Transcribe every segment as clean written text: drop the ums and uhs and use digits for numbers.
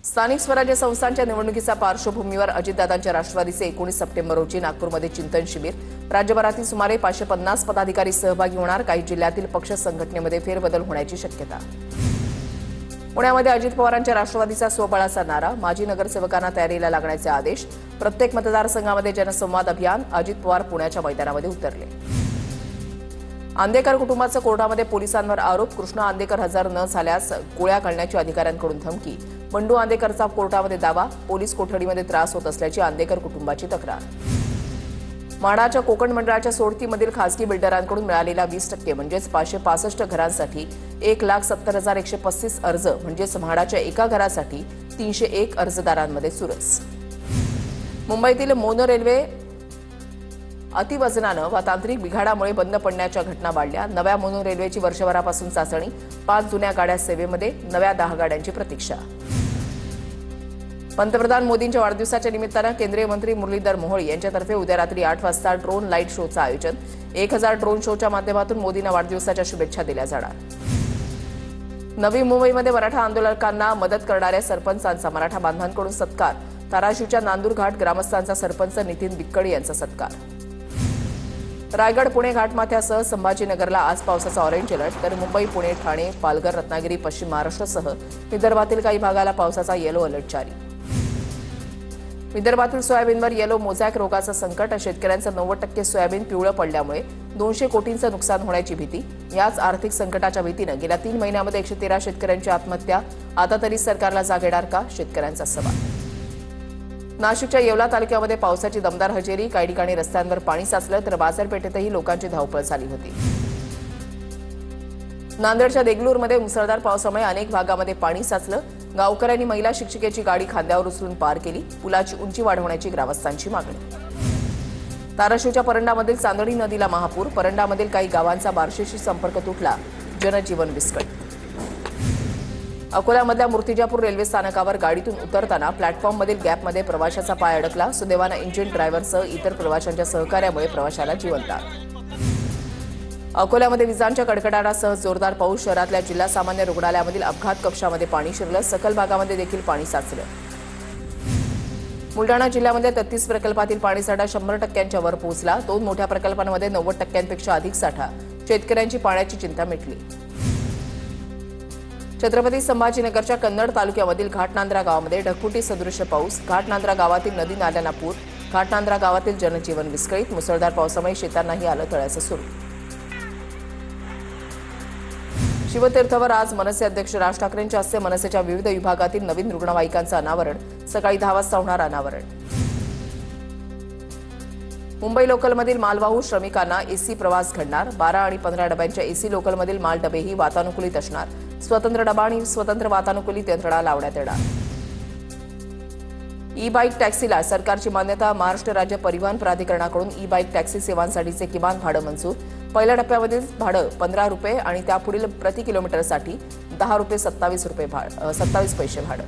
स्थानिक स्वराज्य संस्थांच्या निवडणुकीच्या पार्श्वभूमीवर अजितदादांच्या राष्ट्रवादीचे 19 सप्टेंबर रोजी नागपूरमध्ये चिंतन शिबिर। राज्यभरातील सुमारे 550 पदाधिकारी सहभागी होणार। काही जिल्ह्यातील पक्ष संघटनेमध्ये फेरबदल होण्याची शक्यता। पुण्यामध्ये अजित पवारांच्या राष्ट्रवादीचा स्वबळाचा नारा। माजी नगरसेवकांना तयारीला लागण्याचे आदेश। प्रत्येक मतदारसंघामध्ये जनसंवाद अभियान। अजित पवार पुण्याच्या मैदानामध्ये उतरले। आंदेकर कुटुंबाचा कोर्टामध्ये पोलिसांवर आरोप। कृष्णा आंदेकर हजर न झाल्यास गोळ्या घालण्याची अधिकाऱ्यांकडून धमकी। बंडू आंदेकरचा कोर्टामध्ये दावा। पोलीस कोठडीमध्ये त्रास होत असल्याची आंदेकर कुटुंबाची तक्रार। म्हाडाच्या कोकण मंडळाच्या सोडतीमधील खासगी बिल्डरांकडून मिळालेला 20% म्हणजेच 565 घरांसाठी 1,70,135 अर्ज म्हणजेच म्हाडाच्या एका घरासाठी 301 अर्जदारांमध्ये चुरस। मुंबईतील मोनो रेल्वे अतिवजनानं व तांत्रिक बिघाडामुळे बंद पडण्याच्या घटना वाढल्या। नव्या मोनो रेल्वेची वर्षभरापासून चाचणी। 5 जुन्या गाड्या सेवेमध्ये, नव्या 10 गाड्यांची प्रतीक्षा। पंतप्रधान मोदींच्या वाढदिवसाच्या निमित्तानं केंद्रीय मंत्री मुरलीधर मोहोळ यांच्यातर्फे उद्या रात्री 8 वाजता ड्रोन लाईट शोचं आयोजन। 1000 ड्रोन शोच्या माध्यमातून मोदींना वाढदिवसाच्या शुभेच्छा दिल्या जाणार। नवी मुंबईमध्ये मराठा आंदोलकांना मदत करणाऱ्या सरपंचांचा मराठा बांधवांकडून सत्कार। धाराशिवच्या नांदूर घाट ग्रामस्थांचा सरपंच नितीन बिक्कड यांचा सत्कार। रायगड पुणे घाटमाथ्यासह संभाजीनगरला आज पावसाचा ऑरेंज अलर्ट, तर मुंबई पुणे ठाणे पालघर रत्नागिरी पश्चिम महाराष्ट्रासह विदर्भातील काही भागाला पावसाचा येलो अलर्ट जारी। विदर्भातील सोयाबीनवर येलो मोझॅक रोगाचं संकट। शेतकऱ्यांचं 90% सोयाबीन पिवळं पडल्यामुळे 200 कोटींचं नुकसान होण्याची भीती। याच आर्थिक संकटाच्या भीतीनं गेल्या 3 महिन्यांमध्ये 113 शेतकऱ्यांची आत्महत्या। आता तरी सरकारला जाग येणार का, शेतकऱ्यांचा सवाल। नाशिकच्या येवला तालुक्यामध्ये पावसाची दमदार हजेरी। काही ठिकाणी रस्त्यांवर पाणी साचलं, तर बाजारपेठेतही लोकांची धावपळ झाली होती। नांदेडच्या देगलूरमध्ये मुसळधार पावसामुळे अनेक भागामध्ये पाणी साचलं। गावकऱ्यांनी महिला शिक्षिकेची गाडी खांद्यावर उचलून पार केली। पुलाची उंची वाढवण्याची ग्रामस्थांची मागणी। धाराशिवच्या परंडामधील चांदणी नदीला महापूर। परंडामधील काही गावांचा बार्शीशी संपर्क तुटला, जनजीवन विस्कळीत। अकोल्यामधल्या मूर्तिजापूर रेल्वे स्थानकावर गाडीतून उतरताना प्लॅटफॉर्ममधील गॅपमध्ये प्रवाशाचा पाय अडकला। सुदैवानं इंजिन ड्रायव्हरसह इतर प्रवाशांच्या सहकार्यामुळे प्रवाशाला जीवनदान। अकोल्यामध्ये विजांच्या कडकडाटासह जोरदार पाऊस। शहरातल्या जिल्हा सामान्य रुग्णालयामधील अपघात कक्षामध्ये पाणी शिरलं। सखल भागामध्ये देखील पाणी साचलं। बुलढाणा जिल्ह्यामध्ये 33 प्रकल्पातील पाणीसाठा 100% वर पोहोचला। 2 मोठ्या प्रकल्पांमध्ये 90% अधिक साठा। शेतकऱ्यांची पाण्याची चिंता मिटली। छत्रपती संभाजीनगरच्या कन्नड तालुक्यामधील घाटनांद्रा गावामध्ये ढगफुटी सदृश्य पाऊस। घाटनांद्रा गावातील नदी नाल्यांना पूर। घाटनांद्रा गावातील जनजीवन विस्कळीत। मुसळधार पावसामुळे शेतांनाही आलं तळ्याचं सूर। शिवतीर्थवर आज मनसे अध्यक्ष राज ठाकरेंच्या हस्ते मनसेच्या विविध विभागातील नवीन रुग्णवाहिकांचं अनावरण। सकाळी 10 वाजता होणार अनावरण। मुंबई लोकलमधील मालवाहू श्रमिकांना एसी प्रवास घडणार। 12 आणि 15 डब्यांच्या एसी लोकलमधील माल डबेही वातानुकूलित असणार। स्वतंत्र डबा आणि स्वतंत्र वातानुकूलित यंत्रणा लावण्यात येणार। ई बाईक टॅक्सीला सरकारची मान्यता। महाराष्ट्र राज्य परिवहन प्राधिकरणाकडून ई बाईक टॅक्सी सेवांसाठीचे किमान भाडं मंजूर। पहिल्या टप्प्यामधील भाडं 15 रुपये आणि त्यापुढील प्रति किलोमीटरसाठी 10 रुपये 27 पैसे भाडं।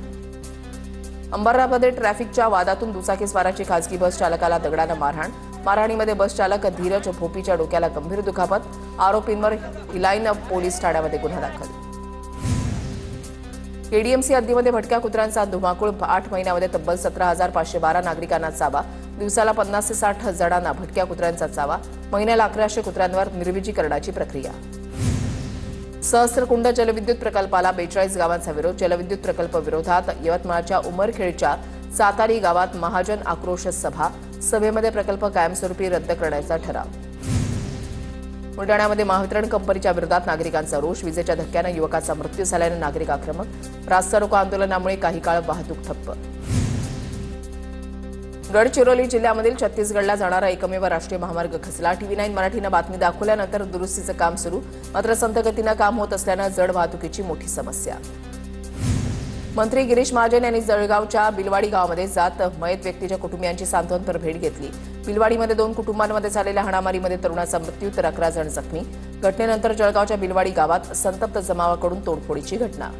अंबरनाथमध्ये ट्रॅफिकच्या वादातून दुचाकीस्वाराची खासगी बस चालकाला दगडानं मारहाण। मारहाणीमध्ये बस चालक धीरज भोपीच्या डोक्याला गंभीर दुखापत। आरोपींवर हिलाईन पोलीस ठाण्यामध्ये गुन्हा दाखल। केडीएमसी हद्दीमध्ये भटक्या कुत्र्यांचा धुमाकूळ। 8 महिन्यामध्ये तब्बल 17,512 नागरिकांना चावा। दिवसाला 50 ते 60 जणांना भटक्या कुत्र्यांचा चावा। महिन्याला 1100 कुत्र्यांवर निर्विजीकरणाची प्रक्रिया। सहस्त्रकुंड जलविद्युत प्रकल्पाला 42 गावांचा विरोध। जलविद्युत प्रकल्प विरोधात यवतमाळच्या उमरखेडच्या सातारी गावात महाजन आक्रोश सभा। सभेमध्ये प्रकल्प कायमस्वरूपी रद्द करण्याचा ठराव। बुलढाण्यामध्ये महावितरण कंपनीच्या विरोधात नागरिकांचा रोष। विजेच्या धक्क्यानं युवकाचा मृत्यू झाल्यानं नागरिक आक्रमक। रास्ता रोको आंदोलनामुळे काही काळ वाहतूक ठप्प। गडचिरोली जिल्ह्यामधील छत्तीसगडला जाणारा एकमेव राष्ट्रीय महामार्ग खचला। TV9 मराठीनं बातमी दाखवल्यानंतर दुरुस्तीचं काम सुरू, मात्र संथ गतीनं काम होत असल्यानं जड वाहतुकीची मोठी समस्या। मंत्री गिरीश महाजन यांनी जळगावच्या बिलवाडी गावामध्ये जात मयत व्यक्तीच्या कुटुंबियांची सांत्वनपर भेट घेतली। बिलवाडीमध्ये 2 कुटुंबांमध्ये झालेल्या हाणामारीमध्ये तरुणाचा मृत्यू, तर 11 जण जखमी। घटनेनंतर जळगावच्या बिलवाडी गावात संतप्त जमावाकडून तोडफोडीची घटना।